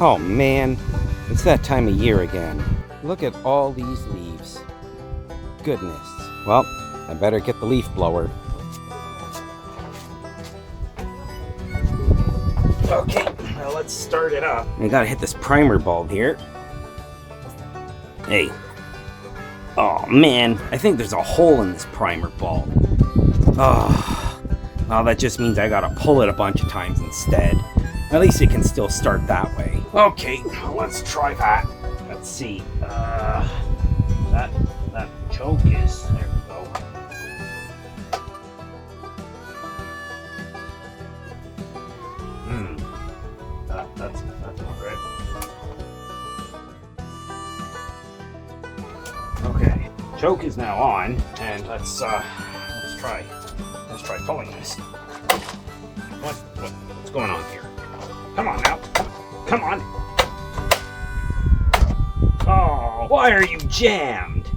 Oh man, it's that time of year again. Look at all these leaves. Goodness. Well, I better get the leaf blower. Okay, well, let's start it up. I gotta hit this primer bulb here. Hey. Oh man, I think there's a hole in this primer bulb. Oh, well, that just means I gotta pull it a bunch of times instead. At least it can still start that way. Okay, let's try that. Let's see. That choke is. There we go. That's not right. Okay, choke is now on, and let's try pulling this. What's going on here? Come on now. Come on. Oh, why are you jammed?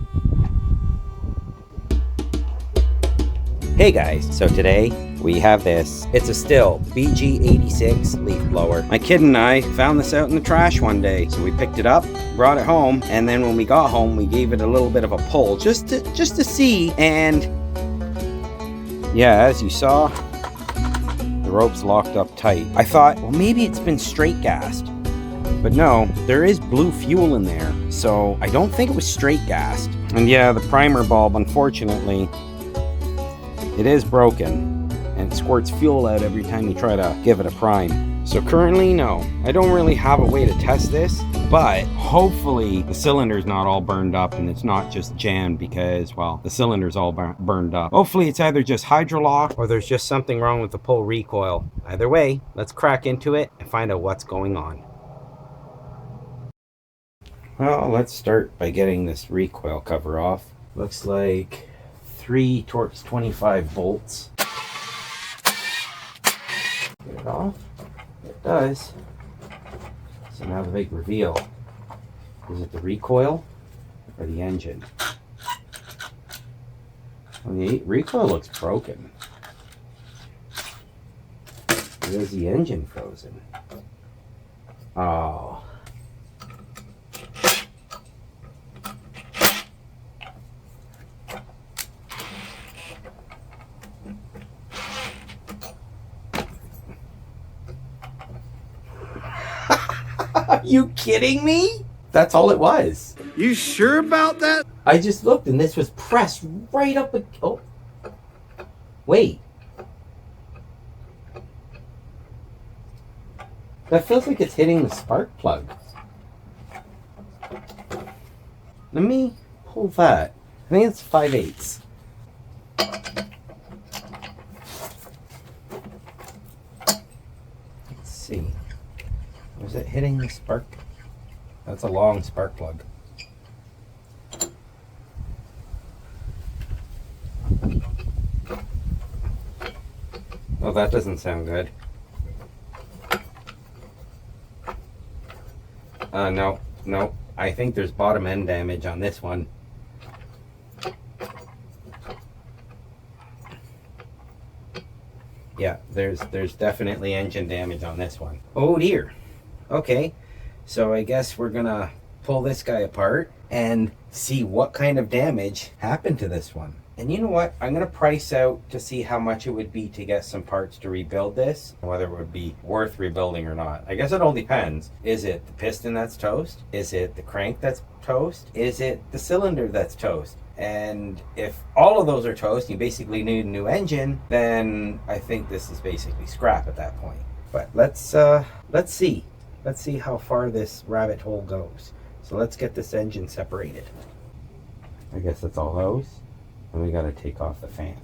Hey guys, so today we have this. It's a Stihl BG86 leaf blower. My kid and I found this out in the trash one day. So we picked it up, brought it home, and then when we got home, we gave it a little bit of a pull just to see. And yeah, as you saw, the rope's locked up tight. I thought, well, maybe it's been straight gassed. But no, there is blue fuel in there. So I don't think it was straight gassed. And yeah, the primer bulb, unfortunately, it is broken. And it squirts fuel out every time you try to give it a prime. So currently, no. I don't really have a way to test this. But hopefully the cylinder's not all burned up and it's not just jammed because, well, the cylinder's all burned up. Hopefully it's either just hydrolock or there's just something wrong with the pull recoil. Either way, let's crack into it and find out what's going on. Well, let's start by getting this recoil cover off. Looks like 3 Torx 25 bolts. Get it off. It does. So now the big reveal. Is it the recoil or the engine? Well, the recoil looks broken. Where's the engine frozen? Oh. Are you kidding me? That's all it was. You sure about that? I just looked and this was pressed right up. Oh, wait. That feels like it's hitting the spark plug. Let me pull that. I think it's 5/8. Let's see. Was it hitting the spark? That's a long spark plug. Oh, that doesn't sound good. No. I think there's bottom end damage on this one. Yeah, there's definitely engine damage on this one. Oh dear. Okay, so I guess we're gonna pull this guy apart and see what kind of damage happened to this one. And you know what? I'm gonna price out to see how much it would be to get some parts to rebuild this, whether it would be worth rebuilding or not. I guess it all depends. Is it the piston that's toast? Is it the crank that's toast? Is it the cylinder that's toast? And if all of those are toast, you basically need a new engine, then I think this is basically scrap at that point. But let's see. Let's see how far this rabbit hole goes. So let's get this engine separated. I guess that's all hose. And we gotta take off the fan.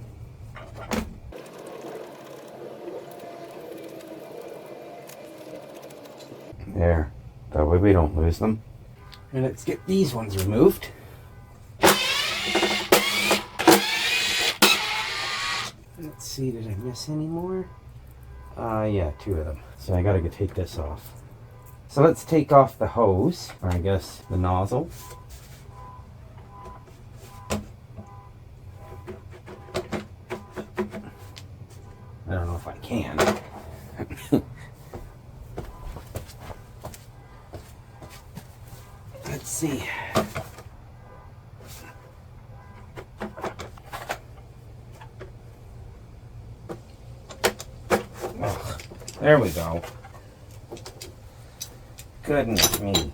There. That way we don't lose them. And let's get these ones removed. Let's see, did I miss any more? Yeah, 2 of them. So I gotta go take this off. So let's take off the hose, or I guess the nozzle. I don't know if I can. Let's see. Oh, there we go. Goodness me.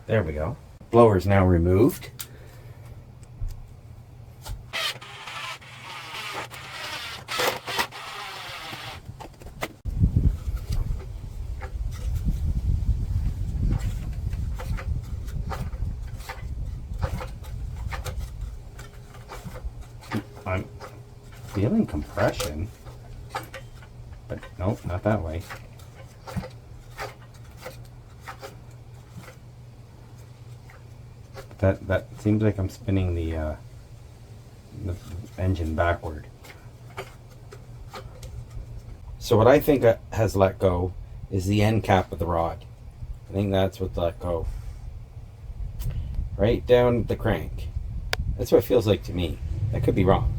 There we go. Blower is now removed. I'm feeling compression, but nope, not that way. That seems like I'm spinning the engine backward. So what I think has let go is the end cap of the rod. I think that's what's let go. Right down the crank. That's what it feels like to me. I could be wrong.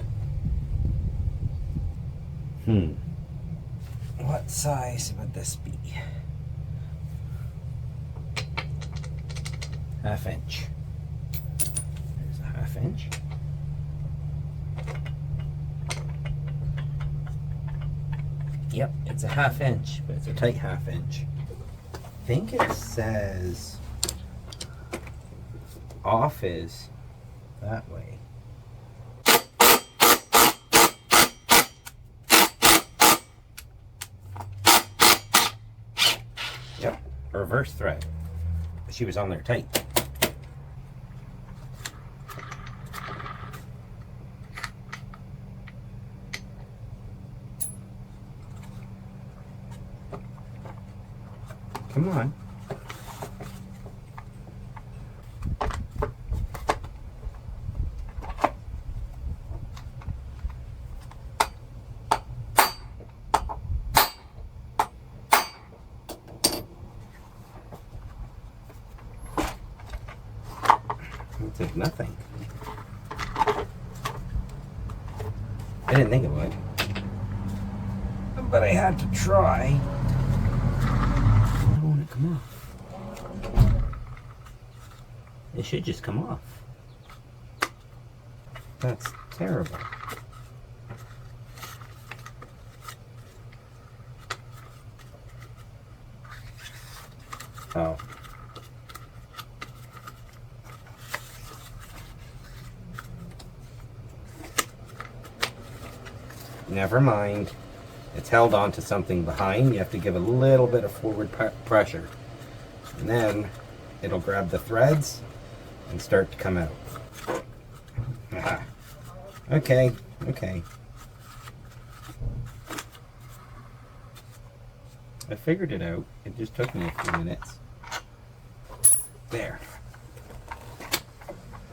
What size would this be? 1/2 inch. There's a 1/2 inch. Yep, it's a 1/2 inch, but it's a tight 1/2 inch. I think it says off is that way. Yep, reverse thread. She was on there tight. Come on. It did nothing. I didn't think it would, but I had to try. Come off. It should just come off. That's terrible. Oh. Never mind. It's held on to something behind. You have to give a little bit of forward pressure. And then it'll grab the threads and start to come out. Okay, okay. I figured it out. It just took me a few minutes. There.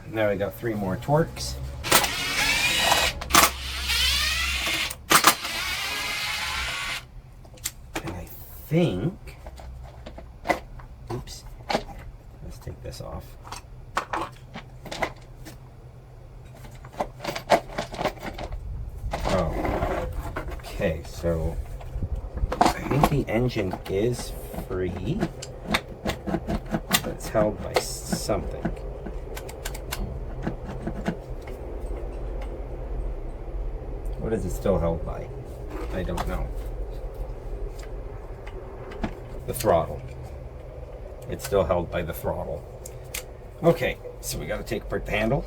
Now we got 3 more torques. Think, oops, let's take this off. Oh, okay, so I think the engine is free, but it's held by something. What is it still held by? I don't know. The throttle. It's still held by the throttle. Okay, so we got to take apart the handle.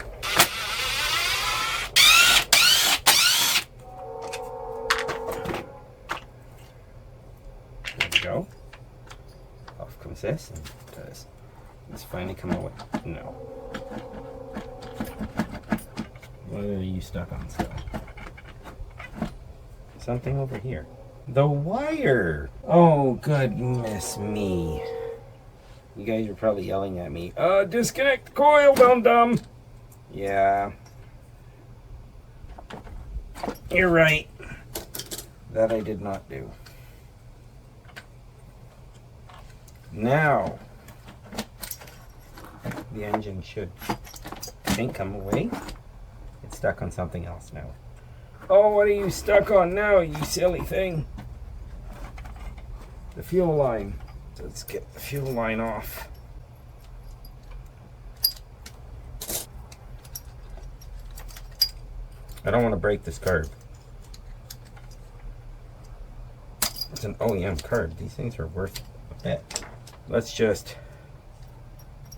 There we go. Off comes this, and does this finally come out with? No. What are you stuck on still? Something over here. The wire! Oh, goodness me. You guys are probably yelling at me. Disconnect the coil, dum-dum! Yeah. You're right. That I did not do. the engine should, I think, come away. It's stuck on something else now. Oh, what are you stuck on now, you silly thing? The fuel line. So let's get the fuel line off. I don't want to break this carb. It's an OEM carb. These things are worth a bit. Let's just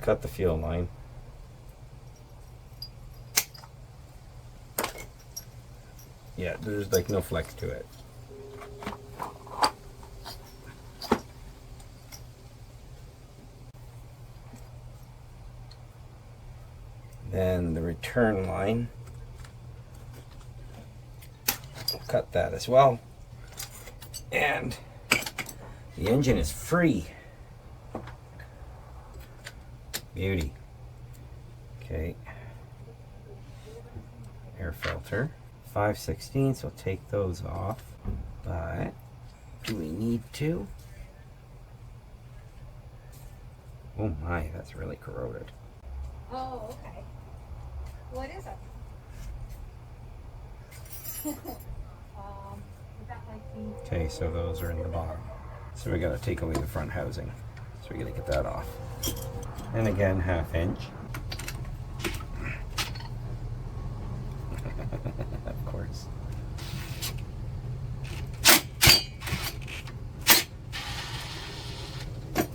cut the fuel line. Yeah, there's like no flex to it. Then the return line. We'll cut that as well. And the engine is free. Beauty. Okay. Air filter. 5/16, so we'll take those off. But do we need to? Oh my, that's really corroded. Oh, okay. What is it? Is that like the... Okay, so those are in the bottom. So we gotta take away the front housing. So we gotta get that off. And again, 1/2 inch. Of course.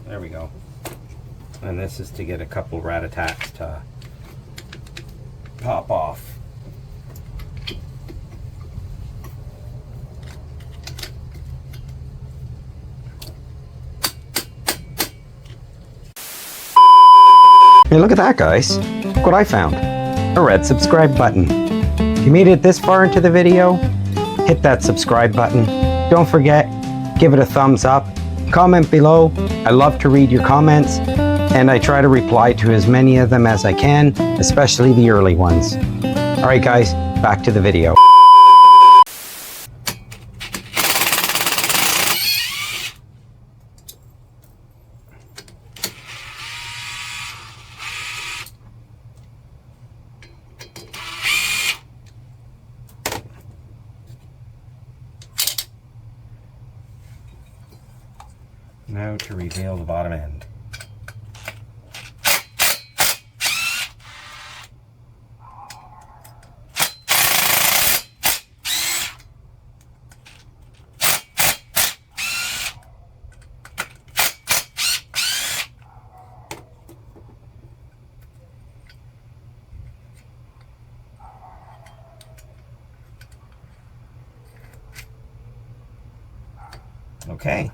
There we go. And this is to get a couple rat-a-tats to pop off. Hey, look at that, guys. Look what I found. A red subscribe button. If you made it this far into the video, hit that subscribe button. Don't forget, give it a thumbs up. Comment below. I love to read your comments, and I try to reply to as many of them as I can, especially the early ones. All right, guys, back to the video. Now to reveal the bottom end. Okay.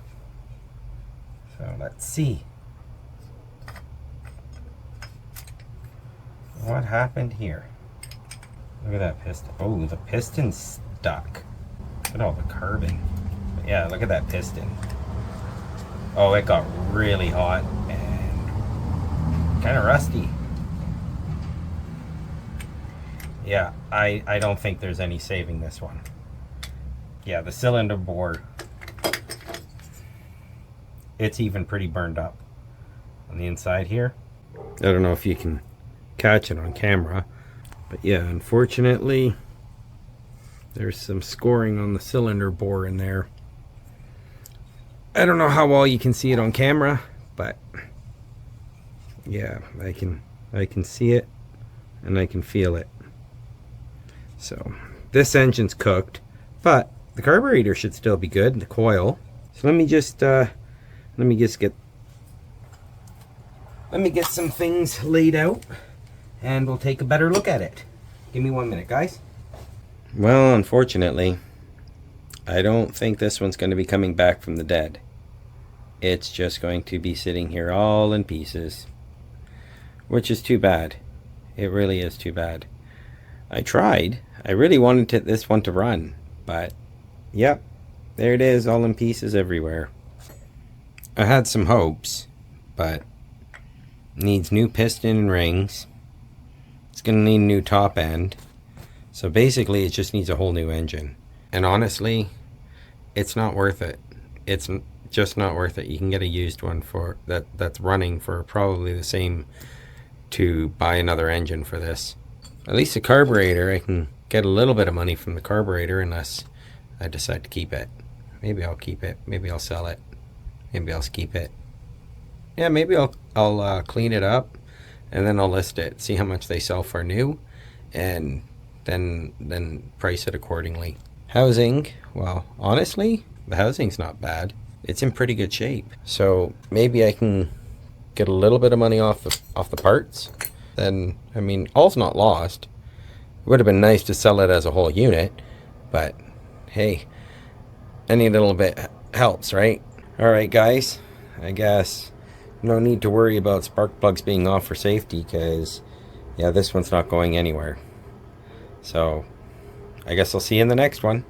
So let's see. What happened here? Look at that piston. Oh, the piston's stuck. Look at all the carbon. But yeah, look at that piston. Oh, it got really hot and kind of rusty. Yeah, I don't think there's any saving this one. Yeah, the cylinder bore, it's even pretty burned up on the inside here. I don't know if you can catch it on camera, but yeah, unfortunately there's some scoring on the cylinder bore in there. I don't know how well you can see it on camera, but yeah, I can see it and I can feel it. So this engine's cooked, but the carburetor should still be good, the coil. So let me get some things laid out and we'll take a better look at it. Give me 1 minute, guys. Well, unfortunately, I don't think this one's going to be coming back from the dead. It's just going to be sitting here all in pieces, which is too bad. It really is too bad. I tried. I really wanted this one to run, but yep, there it is, all in pieces everywhere. I had some hopes, but needs new piston and rings. It's gonna need a new top end. So basically it just needs a whole new engine. And honestly, it's not worth it. It's just not worth it. You can get a used one for that's running for probably the same to buy another engine for this. At least the carburetor, I can get a little bit of money from the carburetor unless I decide to keep it. Maybe I'll keep it. Maybe I'll sell it. Maybe I'll keep it. Yeah, maybe I'll clean it up and then I'll list it. See how much they sell for new, and then price it accordingly. Housing, well, honestly, the housing's not bad. It's in pretty good shape. So maybe I can get a little bit of money off the parts. Then, I mean, all's not lost. It would have been nice to sell it as a whole unit, but hey, any little bit helps, right? All right, guys, I guess no need to worry about spark plugs being off for safety, because yeah, this one's not going anywhere. So I guess I'll see you in the next one.